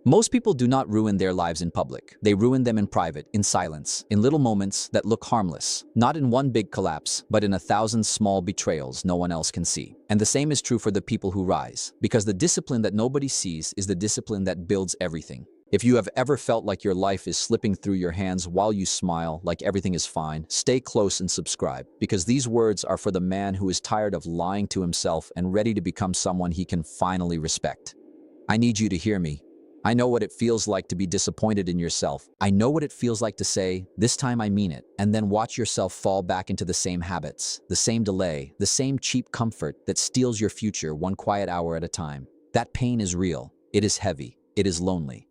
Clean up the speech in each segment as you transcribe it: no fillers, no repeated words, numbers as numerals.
Most people do not ruin their lives in public. They ruin them in private, in silence, in little moments that look harmless. Not in one big collapse, but in 1,000 small betrayals no one else can see. And the same is true for the people who rise. Because the discipline that nobody sees is the discipline that builds everything. If you have ever felt like your life is slipping through your hands while you smile, like everything is fine, stay close and subscribe. Because these words are for the man who is tired of lying to himself and ready to become someone he can finally respect. I need you to hear me. I know what it feels like to be disappointed in yourself. I know what it feels like to say, "This time I mean it," and then watch yourself fall back into the same habits, the same delay, the same cheap comfort that steals your future one quiet hour at a time. That pain is real. It is heavy. It is lonely.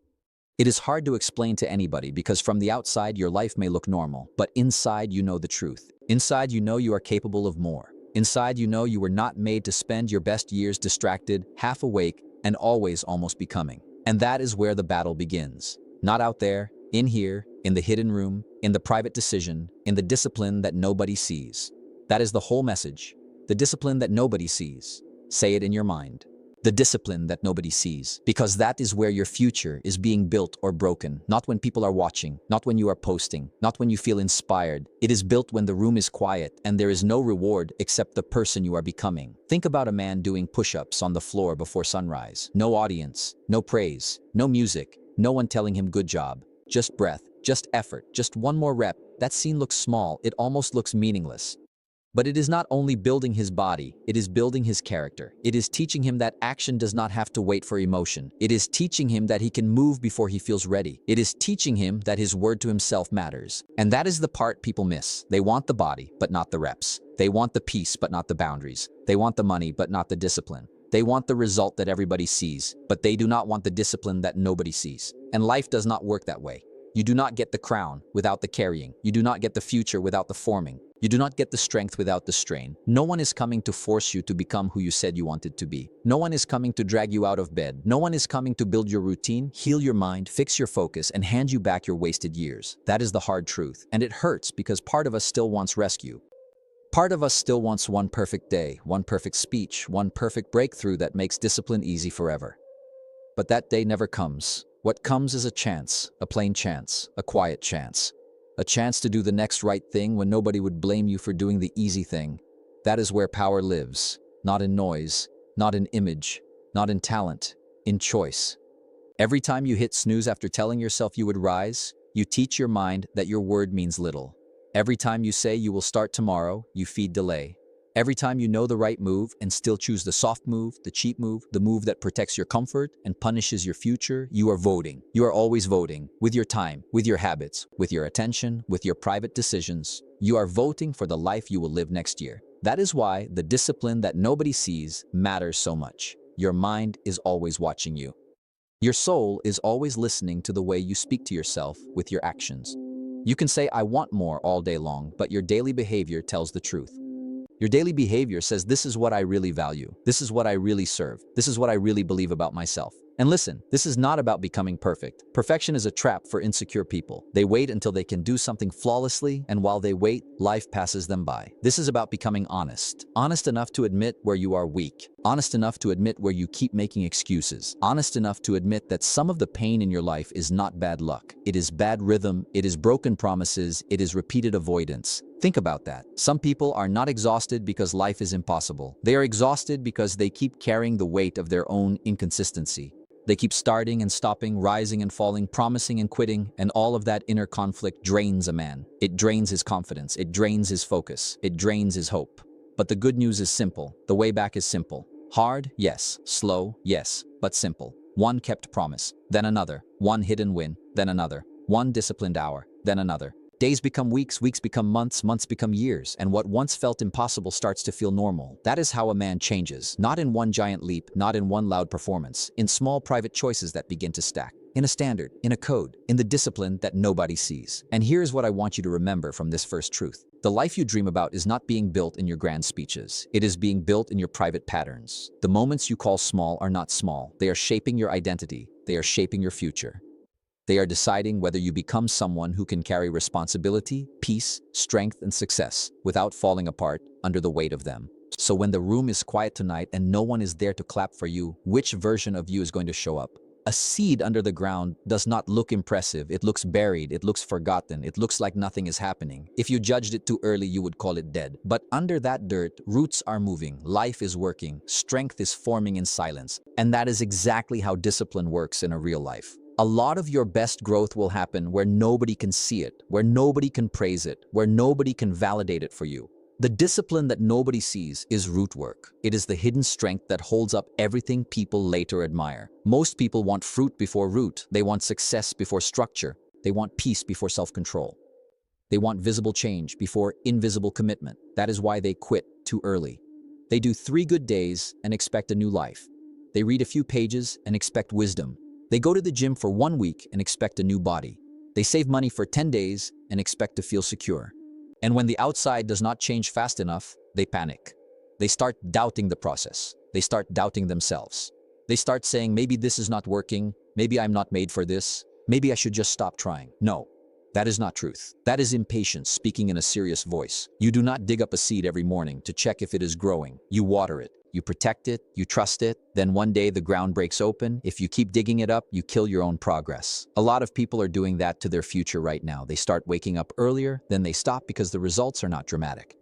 It is hard to explain to anybody because from the outside your life may look normal, but inside you know the truth. Inside you know you are capable of more. Inside you know you were not made to spend your best years distracted, half awake, and always almost becoming. And that is where the battle begins. Not out there, in here, in the hidden room, in the private decision, in the discipline that nobody sees. That is the whole message. The discipline that nobody sees. Say it in your mind. The discipline that nobody sees. Because that is where your future is being built or broken. Not when people are watching, not when you are posting, not when you feel inspired. It is built when the room is quiet and there is no reward except the person you are becoming. Think about a man doing push-ups on the floor before sunrise. No audience, no praise, no music, no one telling him good job. Just breath, just effort, just one more rep. That scene looks small, it almost looks meaningless. But it is not only building his body, it is building his character. It is teaching him that action does not have to wait for emotion. It is teaching him that he can move before he feels ready. It is teaching him that his word to himself matters. And that is the part people miss. They want the body, but not the reps. They want the peace, but not the boundaries. They want the money, but not the discipline. They want the result that everybody sees, but they do not want the discipline that nobody sees. And life does not work that way. You do not get the crown without the carrying. You do not get the future without the forming. You do not get the strength without the strain. No one is coming to force you to become who you said you wanted to be. No one is coming to drag you out of bed. No one is coming to build your routine, heal your mind, fix your focus, and hand you back your wasted years. That is the hard truth. And it hurts because part of us still wants rescue. Part of us still wants one perfect day, one perfect speech, one perfect breakthrough that makes discipline easy forever. But that day never comes. What comes is a chance, a plain chance, a quiet chance. A chance to do the next right thing when nobody would blame you for doing the easy thing. That is where power lives. Not in noise, not in image, not in talent, in choice. Every time you hit snooze after telling yourself you would rise, you teach your mind that your word means little. Every time you say you will start tomorrow, you feed delay. Every time you know the right move and still choose the soft move, the cheap move, the move that protects your comfort and punishes your future, you are voting. You are always voting. With your time, with your habits, with your attention, with your private decisions. You are voting for the life you will live next year. That is why the discipline that nobody sees matters so much. Your mind is always watching you. Your soul is always listening to the way you speak to yourself with your actions. You can say, "I want more" all day long, but your daily behavior tells the truth. Your daily behavior says, "This is what I really value. This is what I really serve. This is what I really believe about myself." And listen, this is not about becoming perfect. Perfection is a trap for insecure people. They wait until they can do something flawlessly, and while they wait, life passes them by. This is about becoming honest. Honest enough to admit where you are weak. Honest enough to admit where you keep making excuses. Honest enough to admit that some of the pain in your life is not bad luck. It is bad rhythm, it is broken promises, it is repeated avoidance. Think about that. Some people are not exhausted because life is impossible. They are exhausted because they keep carrying the weight of their own inconsistency. They keep starting and stopping, rising and falling, promising and quitting, and all of that inner conflict drains a man. It drains his confidence, it drains his focus, it drains his hope. But the good news is simple. The way back is simple. Hard, yes. Slow, yes, but simple. One kept promise, then another. One hidden win, then another. One disciplined hour, then another. Days become weeks, weeks become months, months become years, and what once felt impossible starts to feel normal. That is how a man changes, not in one giant leap, not in one loud performance, in small private choices that begin to stack. In a standard, in a code, in the discipline that nobody sees. And here's what I want you to remember from this first truth. The life you dream about is not being built in your grand speeches. It is being built in your private patterns. The moments you call small are not small. They are shaping your identity. They are shaping your future. They are deciding whether you become someone who can carry responsibility, peace, strength, and success without falling apart under the weight of them. So when the room is quiet tonight and no one is there to clap for you, which version of you is going to show up? A seed under the ground does not look impressive. It looks buried. It looks forgotten. It looks like nothing is happening. If you judged it too early, you would call it dead. But under that dirt, roots are moving. Life is working. Strength is forming in silence. And that is exactly how discipline works in a real life. A lot of your best growth will happen where nobody can see it, where nobody can praise it, where nobody can validate it for you. The discipline that nobody sees is root work. It is the hidden strength that holds up everything people later admire. Most people want fruit before root. They want success before structure. They want peace before self-control. They want visible change before invisible commitment. That is why they quit too early. They do 3 good days and expect a new life. They read a few pages and expect wisdom. They go to the gym for 1 week and expect a new body. They save money for 10 days and expect to feel secure. And when the outside does not change fast enough, they panic. They start doubting the process. They start doubting themselves. They start saying, maybe this is not working. Maybe I'm not made for this. Maybe I should just stop trying. No, that is not truth. That is impatience speaking in a serious voice. You do not dig up a seed every morning to check if it is growing. You water it. You protect it, you trust it, then one day the ground breaks open. If you keep digging it up, you kill your own progress. A lot of people are doing that to their future right now. They start waking up earlier, then they stop because the results are not dramatic.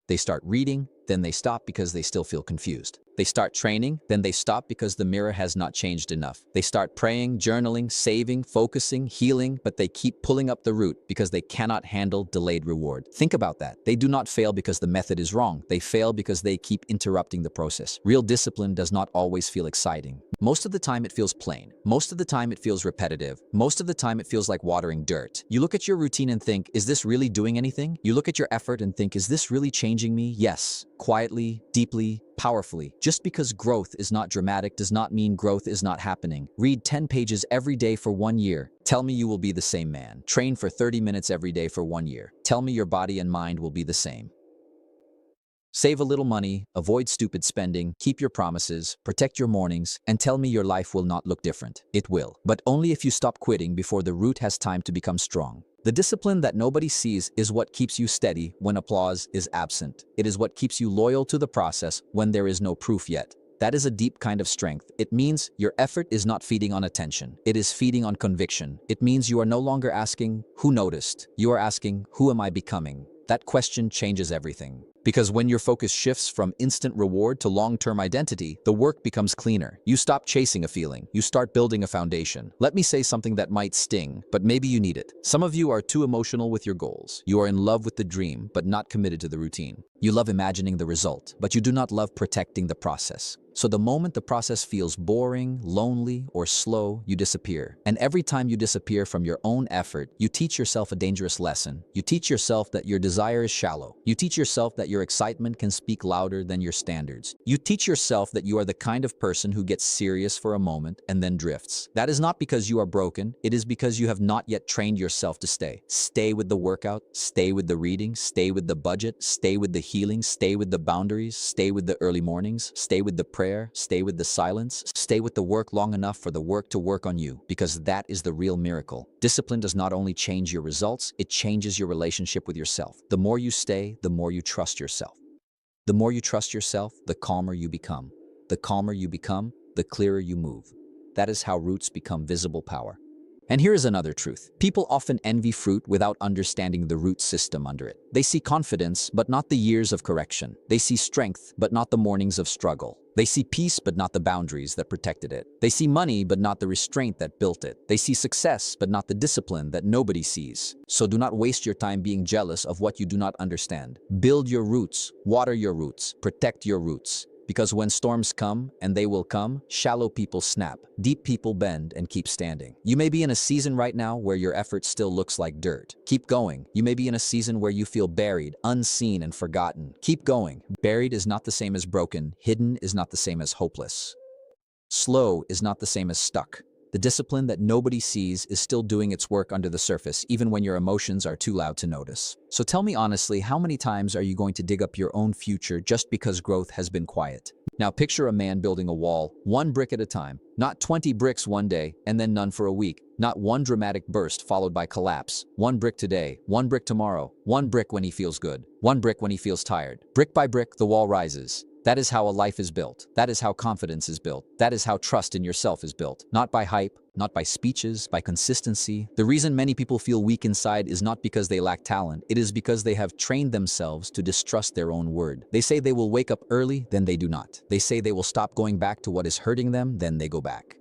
They start reading, then they stop because they still feel confused. They start training, then they stop because the mirror has not changed enough. They start praying, journaling, saving, focusing, healing, but they keep pulling up the root because they cannot handle delayed reward. Think about that. They do not fail because the method is wrong. They fail because they keep interrupting the process. Real discipline does not always feel exciting. Most of the time it feels plain. Most of the time it feels repetitive. Most of the time it feels like watering dirt. You look at your routine and think, is this really doing anything? You look at your effort and think, is this really changing me? Yes. Quietly, deeply, powerfully. Just because growth is not dramatic does not mean growth is not happening. Read 10 pages every day for 1 year. Tell me you will be the same man. Train for 30 minutes every day for 1 year. Tell me your body and mind will be the same. Save a little money, avoid stupid spending, keep your promises, protect your mornings, and tell me your life will not look different. It will. But only if you stop quitting before the root has time to become strong. The discipline that nobody sees is what keeps you steady when applause is absent. It is what keeps you loyal to the process when there is no proof yet. That is a deep kind of strength. It means your effort is not feeding on attention. It is feeding on conviction. It means you are no longer asking, who noticed? You are asking, who am I becoming? That question changes everything. Because when your focus shifts from instant reward to long-term identity, the work becomes cleaner. You stop chasing a feeling. You start building a foundation. Let me say something that might sting, but maybe you need it. Some of you are too emotional with your goals. You are in love with the dream, but not committed to the routine. You love imagining the result, but you do not love protecting the process. So the moment the process feels boring, lonely, or slow, you disappear. And every time you disappear from your own effort, you teach yourself a dangerous lesson. You teach yourself that your desire is shallow. You teach yourself that your excitement can speak louder than your standards. You teach yourself that you are the kind of person who gets serious for a moment and then drifts. That is not because you are broken. It is because you have not yet trained yourself to stay. Stay with the workout, stay with the reading, stay with the budget, stay with the healing, stay with the boundaries, stay with the early mornings, stay with the prayer, stay with the silence, stay with the work long enough for the work to work on you, because that is the real miracle. Discipline does not only change your results, it changes your relationship with yourself. The more you stay, the more you trust yourself. The more you trust yourself, the calmer you become. The calmer you become, the clearer you move. That is how roots become visible power. And here is another truth. People often envy fruit without understanding the root system under it. They see confidence, but not the years of correction. They see strength, but not the mornings of struggle. They see peace, but not the boundaries that protected it. They see money, but not the restraint that built it. They see success, but not the discipline that nobody sees. So do not waste your time being jealous of what you do not understand. Build your roots, water your roots, protect your roots. Because when storms come, and they will come, shallow people snap, deep people bend and keep standing. You may be in a season right now where your effort still looks like dirt. Keep going. You may be in a season where you feel buried, unseen, and forgotten. Keep going. Buried is not the same as broken. Hidden is not the same as hopeless. Slow is not the same as stuck. The discipline that nobody sees is still doing its work under the surface, even when your emotions are too loud to notice. So tell me honestly, how many times are you going to dig up your own future just because growth has been quiet? Now picture a man building a wall, 1 brick at a time. Not 20 bricks one day, and then none for a week. Not one dramatic burst followed by collapse. 1 brick today, 1 brick tomorrow, 1 brick when he feels good, 1 brick when he feels tired. Brick by brick, the wall rises. That is how a life is built. That is how confidence is built. That is how trust in yourself is built. Not by hype, not by speeches, by consistency. The reason many people feel weak inside is not because they lack talent. It is because they have trained themselves to distrust their own word. They say they will wake up early, then they do not. They say they will stop going back to what is hurting them, then they go back.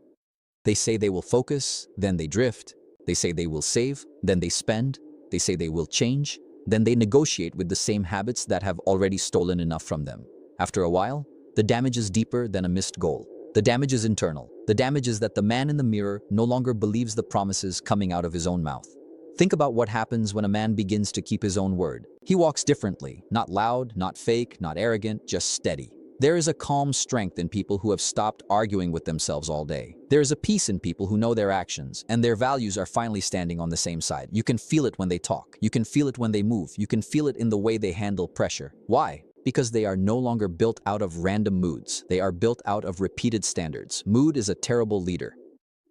They say they will focus, then they drift. They say they will save, then they spend. They say they will change, then they negotiate with the same habits that have already stolen enough from them. After a while, the damage is deeper than a missed goal. The damage is internal. The damage is that the man in the mirror no longer believes the promises coming out of his own mouth. Think about what happens when a man begins to keep his own word. He walks differently, not loud, not fake, not arrogant, just steady. There is a calm strength in people who have stopped arguing with themselves all day. There is a peace in people who know their actions, and their values are finally standing on the same side. You can feel it when they talk. You can feel it when they move. You can feel it in the way they handle pressure. Why? Because they are no longer built out of random moods. They are built out of repeated standards. Mood is a terrible leader.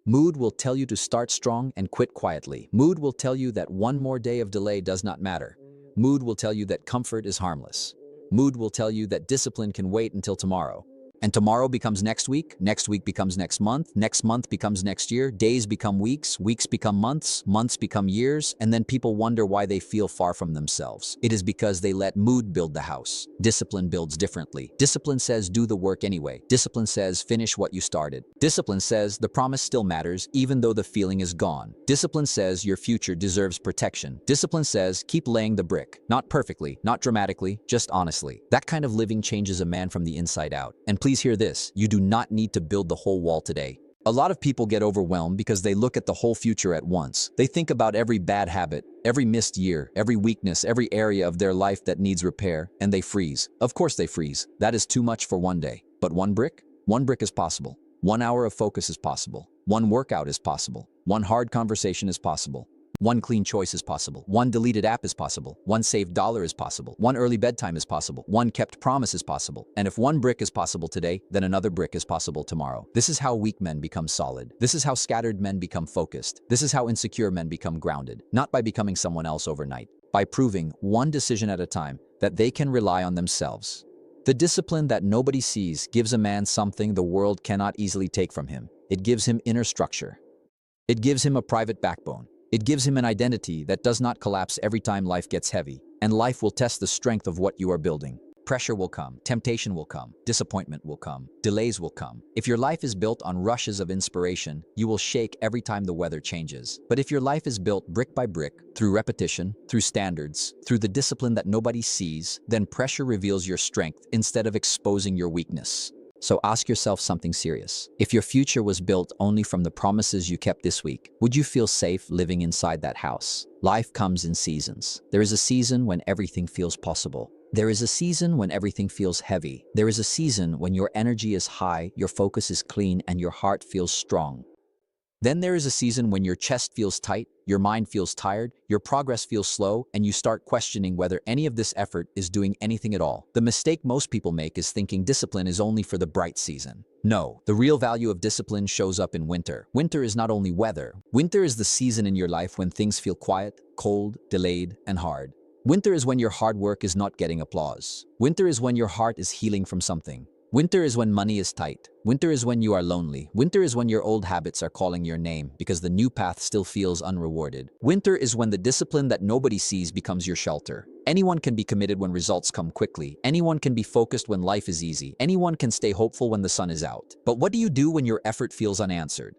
Mood will tell you to start strong and quit quietly. Mood will tell you that one more day of delay does not matter. Mood will tell you that comfort is harmless. Mood will tell you that discipline can wait until tomorrow. And tomorrow becomes next week becomes next month becomes next year, days become weeks become months become years, and then people wonder why they feel far from themselves. It is because they let mood build the house. Discipline builds differently. Discipline says do the work anyway. Discipline says finish what you started. Discipline says the promise still matters even though the feeling is gone. Discipline says your future deserves protection. Discipline says keep laying the brick. Not perfectly, not dramatically, just honestly. That kind of living changes a man from the inside out. And please hear this, you do not need to build the whole wall today. A lot of people get overwhelmed because they look at the whole future at once. They think about every bad habit, every missed year, every weakness, every area of their life that needs repair, and they freeze. Of course they freeze. That is too much for one day. But one brick? One brick is possible. 1 hour of focus is possible. One workout is possible. One hard conversation is possible. One clean choice is possible. One deleted app is possible. One saved dollar is possible. One early bedtime is possible. One kept promise is possible. And if one brick is possible today, then another brick is possible tomorrow. This is how weak men become solid. This is how scattered men become focused. This is how insecure men become grounded. Not by becoming someone else overnight, by proving one decision at a time that they can rely on themselves. The discipline that nobody sees gives a man something the world cannot easily take from him. It gives him inner structure. It gives him a private backbone. It gives him an identity that does not collapse every time life gets heavy, and life will test the strength of what you are building. Pressure will come, temptation will come, disappointment will come, delays will come. If your life is built on rushes of inspiration, you will shake every time the weather changes. But if your life is built brick by brick, through repetition, through standards, through the discipline that nobody sees, then pressure reveals your strength instead of exposing your weakness. So ask yourself something serious. If your future was built only from the promises you kept this week, would you feel safe living inside that house? Life comes in seasons. There is a season when everything feels possible. There is a season when everything feels heavy. There is a season when your energy is high, your focus is clean, and your heart feels strong. Then there is a season when your chest feels tight, your mind feels tired, your progress feels slow, and you start questioning whether any of this effort is doing anything at all. The mistake most people make is thinking discipline is only for the bright season. No, the real value of discipline shows up in winter. Winter is not only weather. Winter is the season in your life when things feel quiet, cold, delayed, and hard. Winter is when your hard work is not getting applause. Winter is when your heart is healing from something. Winter is when money is tight. Winter is when you are lonely. Winter is when your old habits are calling your name because the new path still feels unrewarded. Winter is when the discipline that nobody sees becomes your shelter. Anyone can be committed when results come quickly. Anyone can be focused when life is easy. Anyone can stay hopeful when the sun is out. But what do you do when your effort feels unanswered?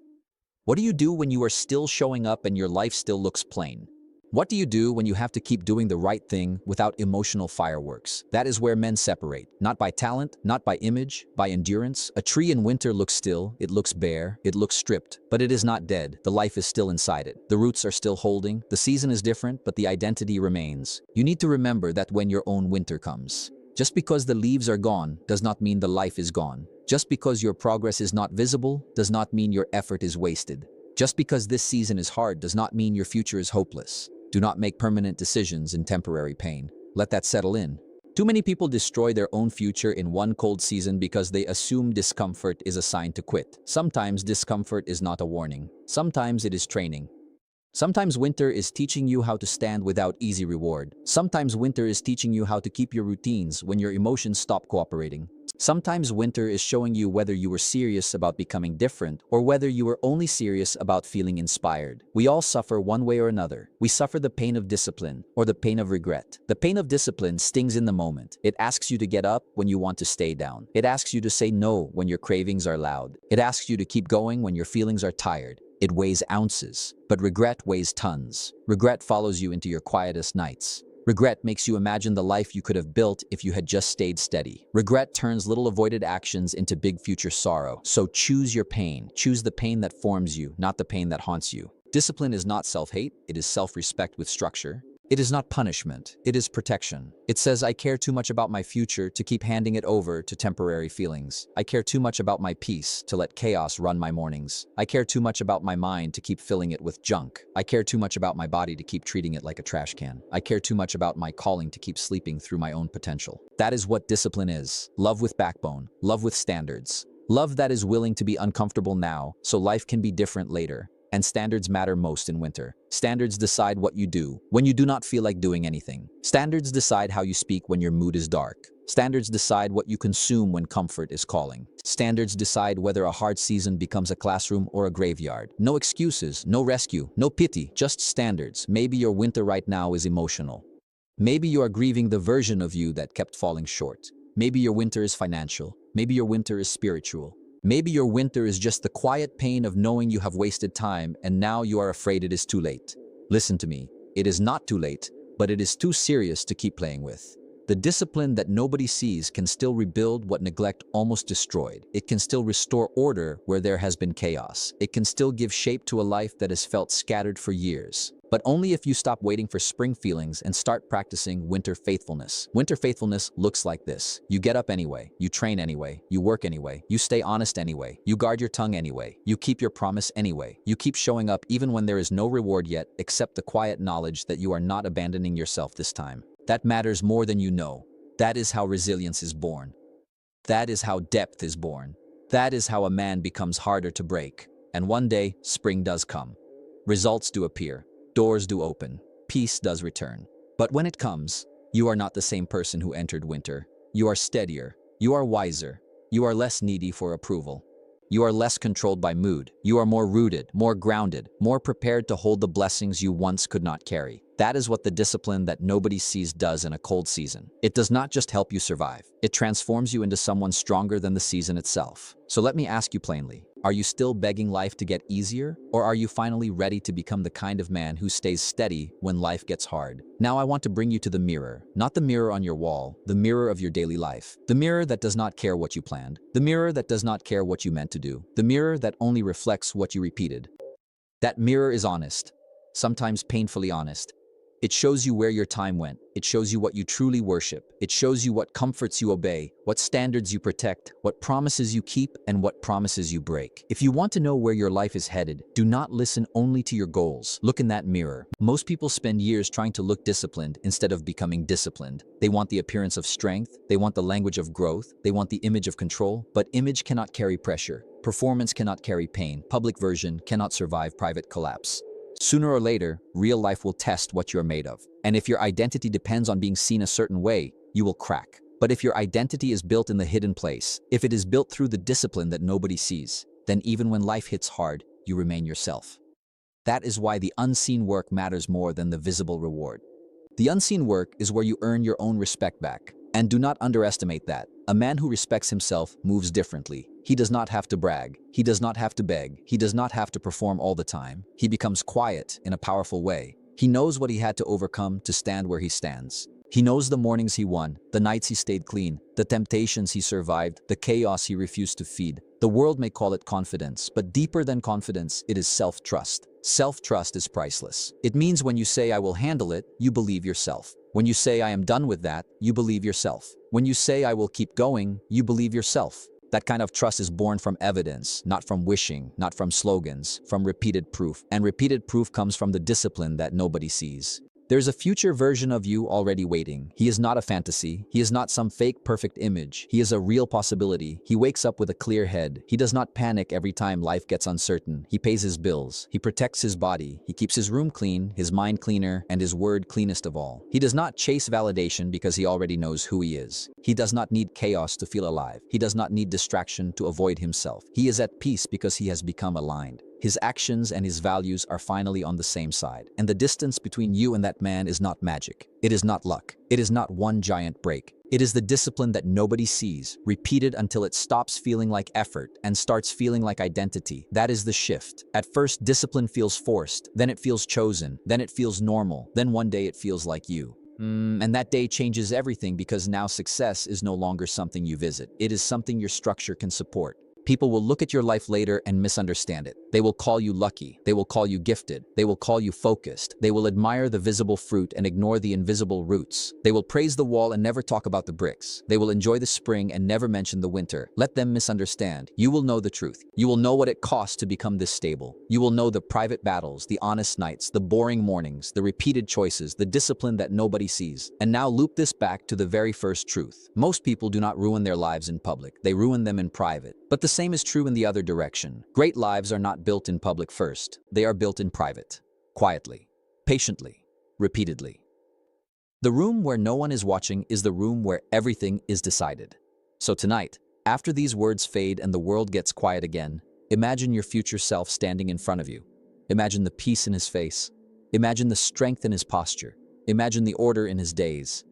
What do you do when you are still showing up and your life still looks plain? What do you do when you have to keep doing the right thing without emotional fireworks? That is where men separate. Not by talent, not by image, by endurance. A tree in winter looks still, it looks bare, it looks stripped, but it is not dead. The life is still inside it. The roots are still holding. The season is different, but the identity remains. You need to remember that when your own winter comes. Just because the leaves are gone does not mean the life is gone. Just because your progress is not visible does not mean your effort is wasted. Just because this season is hard does not mean your future is hopeless. Do not make permanent decisions in temporary pain. Let that settle in. Too many people destroy their own future in one cold season because they assume discomfort is a sign to quit. Sometimes discomfort is not a warning. Sometimes it is training. Sometimes winter is teaching you how to stand without easy reward. Sometimes winter is teaching you how to keep your routines when your emotions stop cooperating. Sometimes winter is showing you whether you were serious about becoming different or whether you were only serious about feeling inspired. We all suffer one way or another. We suffer the pain of discipline or the pain of regret. The pain of discipline stings in the moment. It asks you to get up when you want to stay down. It asks you to say no when your cravings are loud. It asks you to keep going when your feelings are tired. It weighs ounces, but regret weighs tons. Regret follows you into your quietest nights. Regret makes you imagine the life you could have built if you had just stayed steady. Regret turns little avoided actions into big future sorrow. So choose your pain. Choose the pain that forms you, not the pain that haunts you. Discipline is not self-hate, it is self-respect with structure. It is not punishment, it is protection. It says, I care too much about my future to keep handing it over to temporary feelings. I care too much about my peace to let chaos run my mornings. I care too much about my mind to keep filling it with junk. I care too much about my body to keep treating it like a trash can. I care too much about my calling to keep sleeping through my own potential. That is what discipline is. Love with backbone, love with standards. Love that is willing to be uncomfortable now so life can be different later. And standards matter most in winter. Standards decide what you do when you do not feel like doing anything. Standards decide how you speak when your mood is dark. Standards decide what you consume when comfort is calling. Standards decide whether a hard season becomes a classroom or a graveyard. No excuses, no rescue, no pity, just standards. Maybe your winter right now is emotional. Maybe you are grieving the version of you that kept falling short. Maybe your winter is financial. Maybe your winter is spiritual. Maybe your winter is just the quiet pain of knowing you have wasted time and now you are afraid it is too late. Listen to me. It is not too late, but it is too serious to keep playing with. The discipline that nobody sees can still rebuild what neglect almost destroyed. It can still restore order where there has been chaos. It can still give shape to a life that has felt scattered for years. But only if you stop waiting for spring feelings and start practicing winter faithfulness. Winter faithfulness looks like this. You get up anyway, you train anyway, you work anyway, you stay honest anyway, you guard your tongue anyway, you keep your promise anyway, you keep showing up even when there is no reward yet except the quiet knowledge that you are not abandoning yourself this time. That matters more than you know. That is how resilience is born. That is how depth is born. That is how a man becomes harder to break. And one day, spring does come. Results do appear. Doors do open. Peace does return. But when it comes, you are not the same person who entered winter. You are steadier. You are wiser. You are less needy for approval. You are less controlled by mood. You are more rooted, more grounded, more prepared to hold the blessings you once could not carry. That is what the discipline that nobody sees does in a cold season. It does not just help you survive. It transforms you into someone stronger than the season itself. So let me ask you plainly, are you still begging life to get easier? Or are you finally ready to become the kind of man who stays steady when life gets hard? Now I want to bring you to the mirror. Not the mirror on your wall, the mirror of your daily life. The mirror that does not care what you planned. The mirror that does not care what you meant to do. The mirror that only reflects what you repeated. That mirror is honest, sometimes painfully honest. It shows you where your time went. It shows you what you truly worship. It shows you what comforts you obey, what standards you protect, what promises you keep, and what promises you break. If you want to know where your life is headed, do not listen only to your goals. Look in that mirror. Most people spend years trying to look disciplined instead of becoming disciplined. They want the appearance of strength. They want the language of growth. They want the image of control. But image cannot carry pressure. Performance cannot carry pain. Public version cannot survive private collapse. Sooner or later, real life will test what you're made of. And if your identity depends on being seen a certain way, you will crack. But if your identity is built in the hidden place, if it is built through the discipline that nobody sees, then even when life hits hard, you remain yourself. That is why the unseen work matters more than the visible reward. The unseen work is where you earn your own respect back. And do not underestimate that. A man who respects himself moves differently. He does not have to brag. He does not have to beg. He does not have to perform all the time. He becomes quiet in a powerful way. He knows what he had to overcome to stand where he stands. He knows the mornings he won, the nights he stayed clean, the temptations he survived, the chaos he refused to feed. The world may call it confidence, but deeper than confidence, it is self-trust. Self-trust is priceless. It means when you say, I will handle it, you believe yourself. When you say, I am done with that, you believe yourself. When you say, I will keep going, you believe yourself. That kind of trust is born from evidence, not from wishing, not from slogans, from repeated proof. And repeated proof comes from the discipline that nobody sees. There's a future version of you already waiting. He is not a fantasy. He is not some fake perfect image. He is a real possibility. He wakes up with a clear head. He does not panic every time life gets uncertain. He pays his bills. He protects his body. He keeps his room clean, his mind cleaner, and his word cleanest of all. He does not chase validation because he already knows who he is. He does not need chaos to feel alive. He does not need distraction to avoid himself. He is at peace because he has become aligned. His actions and his values are finally on the same side. And the distance between you and that man is not magic. It is not luck. It is not one giant break. It is the discipline that nobody sees, repeated until it stops feeling like effort and starts feeling like identity. That is the shift. At first, discipline feels forced, then it feels chosen, then it feels normal, then one day it feels like you. And that day changes everything because now success is no longer something you visit. It is something your structure can support. People will look at your life later and misunderstand it. They will call you lucky. They will call you gifted. They will call you focused. They will admire the visible fruit and ignore the invisible roots. They will praise the wall and never talk about the bricks. They will enjoy the spring and never mention the winter. Let them misunderstand. You will know the truth. You will know what it costs to become this stable. You will know the private battles, the honest nights, the boring mornings, the repeated choices, the discipline that nobody sees. And now loop this back to the very first truth. Most people do not ruin their lives in public. They ruin them in private. But the same is true in the other direction. Great lives are not built in public first. They are built in private, quietly, patiently, repeatedly. The room where no one is watching is the room where everything is decided. So tonight, after these words fade and the world gets quiet again, imagine your future self standing in front of you. Imagine the peace in his face. Imagine the strength in his posture. Imagine the order in his days.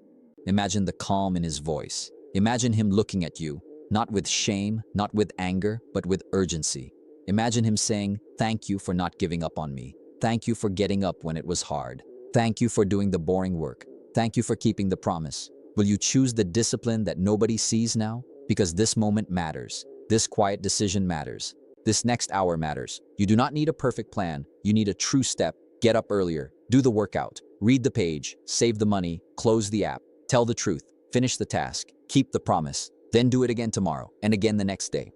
Imagine the calm in his voice. Imagine him looking at you, not with shame, not with anger, but with urgency. Imagine him saying, "Thank you for not giving up on me. Thank you for getting up when it was hard. Thank you for doing the boring work. Thank you for keeping the promise." Will you choose the discipline that nobody sees now? Because this moment matters. This quiet decision matters. This next hour matters. You do not need a perfect plan. You need a true step. Get up earlier. Do the workout. Read the page. Save the money. Close the app. Tell the truth. Finish the task. Keep the promise. Then do it again tomorrow and again the next day.